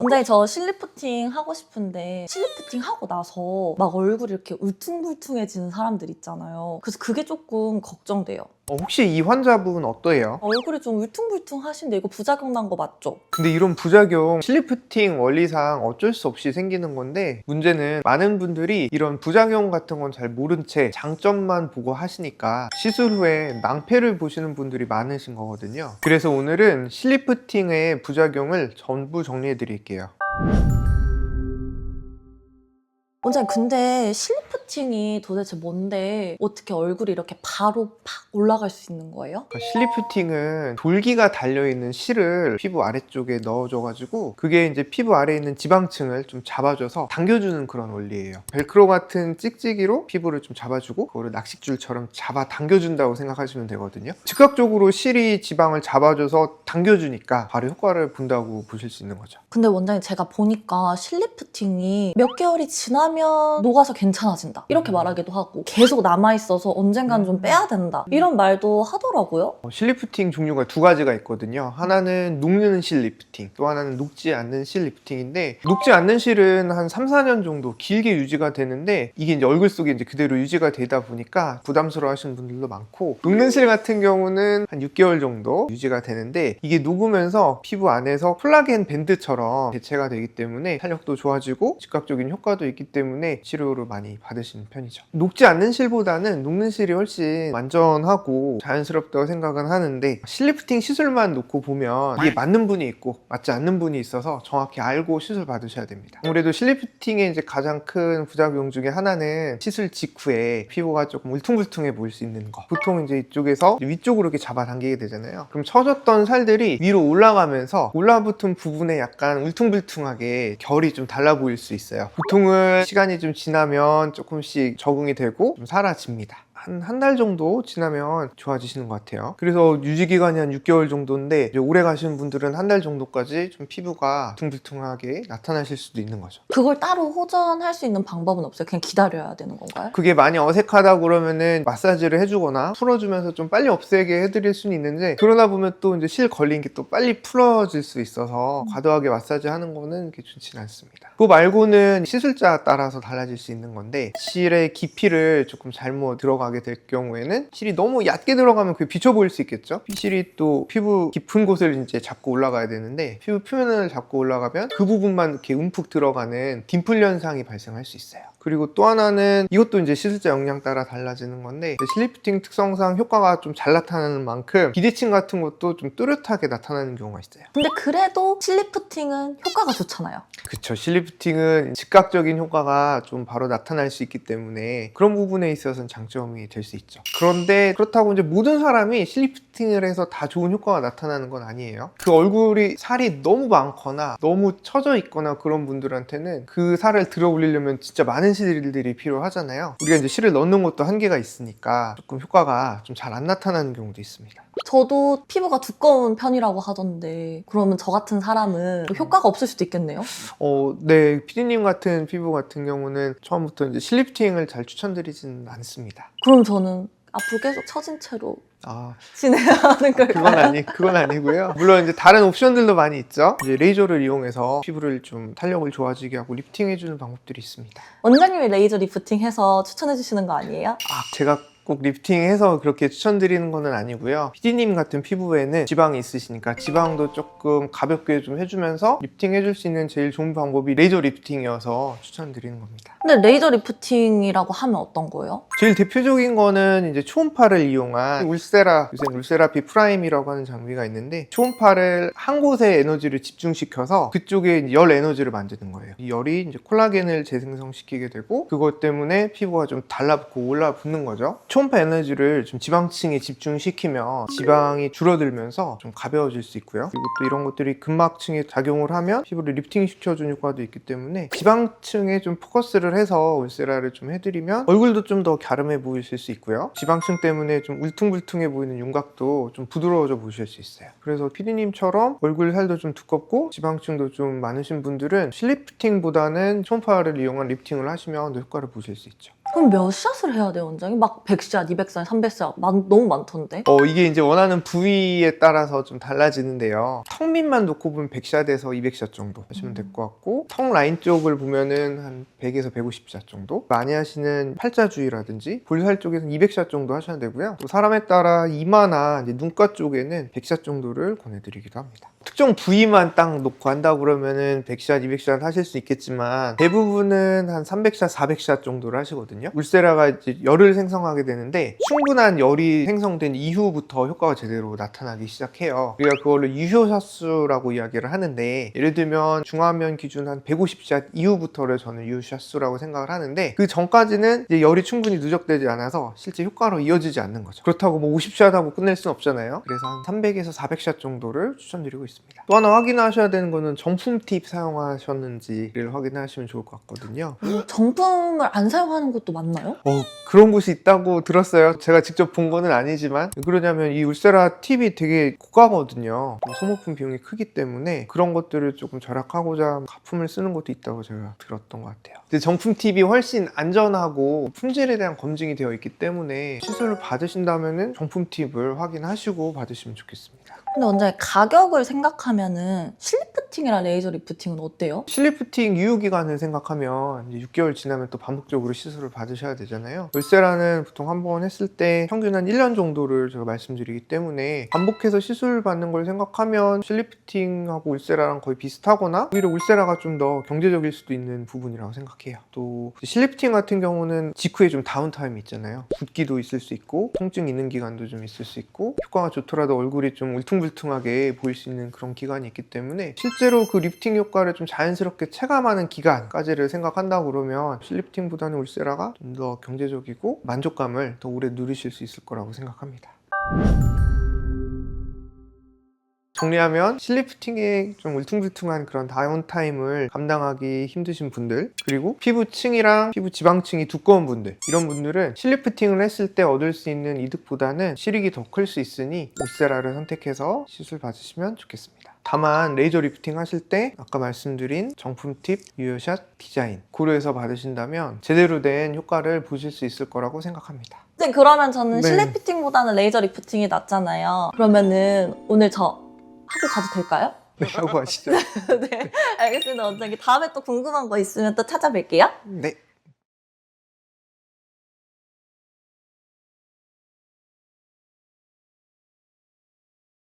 근데 저 실리프팅 하고 싶은데 실리프팅 하고 나서 막 얼굴이 이렇게 울퉁불퉁해지는 사람들 있잖아요. 그래서 그게 조금 걱정돼요. 혹시 이 환자분 어떠해요? 얼굴이 좀 울퉁불퉁하신데 이거 부작용 난 거 맞죠? 근데 이런 부작용 실리프팅 원리상 어쩔 수 없이 생기는 건데, 문제는 많은 분들이 이런 부작용 같은 건 잘 모른 채 장점만 보고 하시니까 시술 후에 낭패를 보시는 분들이 많으신 거거든요. 그래서 오늘은 실리프팅의 부작용을 전부 정리해 드릴게요. 원장님, 근데 실리프팅이 도대체 뭔데 어떻게 얼굴이 이렇게 바로 팍 올라갈 수 있는 거예요? 실리프팅은 돌기가 달려있는 실을 피부 아래쪽에 넣어줘가지고 그게 이제 피부 아래에 있는 지방층을 좀 잡아줘서 당겨주는 그런 원리예요. 벨크로 같은 찍찍이로 피부를 좀 잡아주고 그거를 낚싯줄처럼 잡아 당겨준다고 생각하시면 되거든요. 즉각적으로 실이 지방을 잡아줘서 당겨주니까 바로 효과를 본다고 보실 수 있는 거죠. 근데 원장님, 제가 보니까 실리프팅이 몇 개월이 지나면 녹아서 괜찮아진다 이렇게 말하기도 하고 계속 남아있어서 언젠간 좀 빼야 된다 이런 말도 하더라고요. 실리프팅 종류가 두 가지가 있거든요. 하나는 녹는 실리프팅, 또 하나는 녹지 않는 실리프팅인데, 녹지 않는 실은 한 3, 4년 정도 길게 유지가 되는데 이게 이제 얼굴 속에 이제 그대로 유지가 되다 보니까 부담스러워 하시는 분들도 많고, 녹는 실 같은 경우는 한 6개월 정도 유지가 되는데 이게 녹으면서 피부 안에서 콜라겐 밴드처럼 대체가 되기 때문에 탄력도 좋아지고 즉각적인 효과도 있기 때문에 치료를 많이 받으시는 편이죠. 녹지 않는 실보다는 녹는 실이 훨씬 안전하고 자연스럽다고 생각은 하는데, 실리프팅 시술만 놓고 보면 이게 맞는 분이 있고 맞지 않는 분이 있어서 정확히 알고 시술 받으셔야 됩니다. 아무래도 실리프팅의 이제 가장 큰 부작용 중에 하나는 시술 직후에 피부가 조금 울퉁불퉁해 보일 수 있는 거. 보통 이제 이쪽에서 위쪽으로 이렇게 잡아당기게 되잖아요. 그럼 처졌던 살들이 위로 올라가면서 올라붙은 부분에 약간 울퉁불퉁하게 결이 좀 달라 보일 수 있어요. 보통은 시간이 좀 지나면 조금씩 적응이 되고 좀 사라집니다. 한 달 정도 지나면 좋아지시는 것 같아요. 그래서 유지기간이 한 6개월 정도인데 이제 오래 가시는 분들은 한 달 정도까지 좀 피부가 둥둥하게 나타나실 수도 있는 거죠. 그걸 따로 호전할 수 있는 방법은 없어요? 그냥 기다려야 되는 건가요? 그게 많이 어색하다 그러면은 마사지를 해주거나 풀어주면서 좀 빨리 없애게 해드릴 수는 있는데, 그러다 보면 또 이제 실 걸린 게 또 빨리 풀어질 수 있어서 과도하게 마사지 하는 거는 그렇게 좋지는 않습니다. 그거 말고는 시술자 따라서 달라질 수 있는 건데, 실의 깊이를 조금 잘못 들어가게 될 경우에는, 실이 너무 얕게 들어가면 그게 비쳐 보일 수 있겠죠. 실이 또 피부 깊은 곳을 이제 잡고 올라가야 되는데 피부 표면을 잡고 올라가면 그 부분만 이렇게 움푹 들어가는 딤플 현상이 발생할 수 있어요. 그리고 또 하나는, 이것도 이제 시술자 역량 따라 달라지는 건데, 실리프팅 특성상 효과가 좀 잘 나타나는 만큼 비대칭 같은 것도 좀 뚜렷하게 나타나는 경우가 있어요. 근데 그래도 실리프팅은 효과가 좋잖아요. 그쵸. 실리프팅은 즉각적인 효과가 좀 바로 나타날 수 있기 때문에 그런 부분에 있어서는 장점이 될 수 있죠. 그런데 그렇다고 이제 모든 사람이 실리프팅을 해서 다 좋은 효과가 나타나는 건 아니에요. 그 얼굴이 살이 너무 많거나 너무 처져 있거나 그런 분들한테는 그 살을 들어 올리려면 진짜 많은 실들이 필요하잖아요. 우리가 이제 실을 넣는 것도 한계가 있으니까 조금 효과가 좀 잘 안 나타나는 경우도 있습니다. 저도 피부가 두꺼운 편이라고 하던데 그러면 저 같은 사람은 효과가 없을 수도 있겠네요? 네. 피디님 같은 피부 같은 경우는 처음부터 이제 실리프팅을 잘 추천드리지는 않습니다. 그럼 저는 앞으로 계속 처진 채로 아, 지내야 하는 걸까요? 그건 아니고요. 물론 이제 다른 옵션들도 많이 있죠. 이제 레이저를 이용해서 피부를 좀 탄력을 좋아지게 하고 리프팅해주는 방법들이 있습니다. 원장님이 레이저 리프팅 해서 추천해 주시는 거 아니에요? 제가 꼭 리프팅해서 그렇게 추천드리는 건 아니고요. 피디님 같은 피부에는 지방이 있으시니까 지방도 조금 가볍게 좀 해주면서 리프팅 해줄 수 있는 제일 좋은 방법이 레이저 리프팅이어서 추천드리는 겁니다. 근데 레이저 리프팅이라고 하면 어떤 거예요? 제일 대표적인 거는 이제 초음파를 이용한 울세라, 요새 울세라피 프라임이라고 하는 장비가 있는데, 초음파를 한 곳에 에너지를 집중시켜서 그쪽에 열 에너지를 만드는 거예요. 이 열이 이제 콜라겐을 재생성시키게 되고 그것 때문에 피부가 좀 달라붙고 올라붙는 거죠. 초음파 에너지를 좀 지방층에 집중시키면 지방이 줄어들면서 좀 가벼워질 수 있고요. 그리고 또 이런 것들이 근막층에 작용을 하면 피부를 리프팅 시켜주는 효과도 있기 때문에 지방층에 좀 포커스를 해서 울세라를 좀 해드리면 얼굴도 좀 더 갸름해 보이실 수 있고요. 지방층 때문에 좀 울퉁불퉁해 보이는 윤곽도 좀 부드러워져 보실 수 있어요. 그래서 피디님처럼 얼굴 살도 좀 두껍고 지방층도 좀 많으신 분들은 실리프팅보다는 초음파를 이용한 리프팅을 하시면 더 효과를 보실 수 있죠. 그럼 몇 샷을 해야 돼요, 원장님? 막 100샷, 200샷, 300샷 너무 많던데? 이게 이제 원하는 부위에 따라서 좀 달라지는데요. 턱 밑만 놓고 보면 100샷에서 200샷 정도 하시면 될 것 같고, 턱 라인 쪽을 보면은 한 100에서 150샷 정도. 많이 하시는 팔자 주위라든지 볼살 쪽에서는 200샷 정도 하셔야 되고요. 또 사람에 따라 이마나 이제 눈가 쪽에는 100샷 정도를 권해드리기도 합니다. 특정 부위만 딱 놓고 한다 그러면은 100샷, 200샷 하실 수 있겠지만 대부분은 한 300샷, 400샷 정도를 하시거든요. 울세라가 이제 열을 생성하게 되는데 충분한 열이 생성된 이후부터 효과가 제대로 나타나기 시작해요. 우리가 그걸로 유효샷수라고 이야기를 하는데, 예를 들면 중화면 기준 한 150샷 이후부터를 저는 유효샷수라고 생각을 하는데, 그 전까지는 이제 열이 충분히 누적되지 않아서 실제 효과로 이어지지 않는 거죠. 그렇다고 뭐 50샷 하고 끝낼 순 없잖아요. 그래서 한 300에서 400샷 정도를 추천드리고 있습니다. 또 하나 확인하셔야 되는 거는 정품 팁 사용하셨는지를 확인하시면 좋을 것 같거든요. 정품을 안 사용하는 것도 맞나요? 그런 곳이 있다고 들었어요. 제가 직접 본 거는 아니지만. 왜 그러냐면 이 울세라 팁이 되게 고가거든요. 소모품 비용이 크기 때문에 그런 것들을 조금 절약하고자 가품을 쓰는 것도 있다고 제가 들었던 것 같아요. 근데 정품 팁이 훨씬 안전하고 품질에 대한 검증이 되어 있기 때문에 시술을 받으신다면은 정품 팁을 확인하시고 받으시면 좋겠습니다. 근데 원장님 가격을 생각하면은 실리프팅이랑 레이저 리프팅은 어때요? 실리프팅 유효기간을 생각하면 이제 6개월 지나면 또 반복적으로 시술을 받으셔야 되잖아요. 울세라는 보통 한 번 했을 때 평균 한 1년 정도를 제가 말씀드리기 때문에 반복해서 시술 받는 걸 생각하면 실리프팅하고 울세라랑 거의 비슷하거나 오히려 울세라가 좀 더 경제적일 수도 있는 부분이라고 생각해요. 또 실리프팅 같은 경우는 직후에 좀 다운타임이 있잖아요. 붓기도 있을 수 있고 통증 있는 기간도 좀 있을 수 있고 효과가 좋더라도 얼굴이 좀 울퉁불퉁하게 보일 수 있는 그런 기간이 있기 때문에 실제로 그 리프팅 효과를 좀 자연스럽게 체감하는 기간까지를 생각한다 그러면 실리프팅보다는 울세라가 좀 더 경제적이고 만족감을 더 오래 누리실 수 있을 거라고 생각합니다. 정리하면 실리프팅의 좀 울퉁불퉁한 그런 다운타임을 감당하기 힘드신 분들, 그리고 피부층이랑 피부 지방층이 두꺼운 분들, 이런 분들은 실리프팅을 했을 때 얻을 수 있는 이득보다는 실익이 더 클 수 있으니 울세라를 선택해서 시술 받으시면 좋겠습니다. 다만 레이저 리프팅 하실 때 아까 말씀드린 정품 팁, 유효샷, 디자인 고려해서 받으신다면 제대로 된 효과를 보실 수 있을 거라고 생각합니다. 네, 그러면 저는 네. 실리프팅보다는 레이저 리프팅이 낫잖아요. 그러면은 오늘 저 하고 가도 될까요? 네, 하고 가시죠. 네, 알겠습니다, 원장님. 다음에 또 궁금한 거 있으면 또 찾아뵐게요. 네.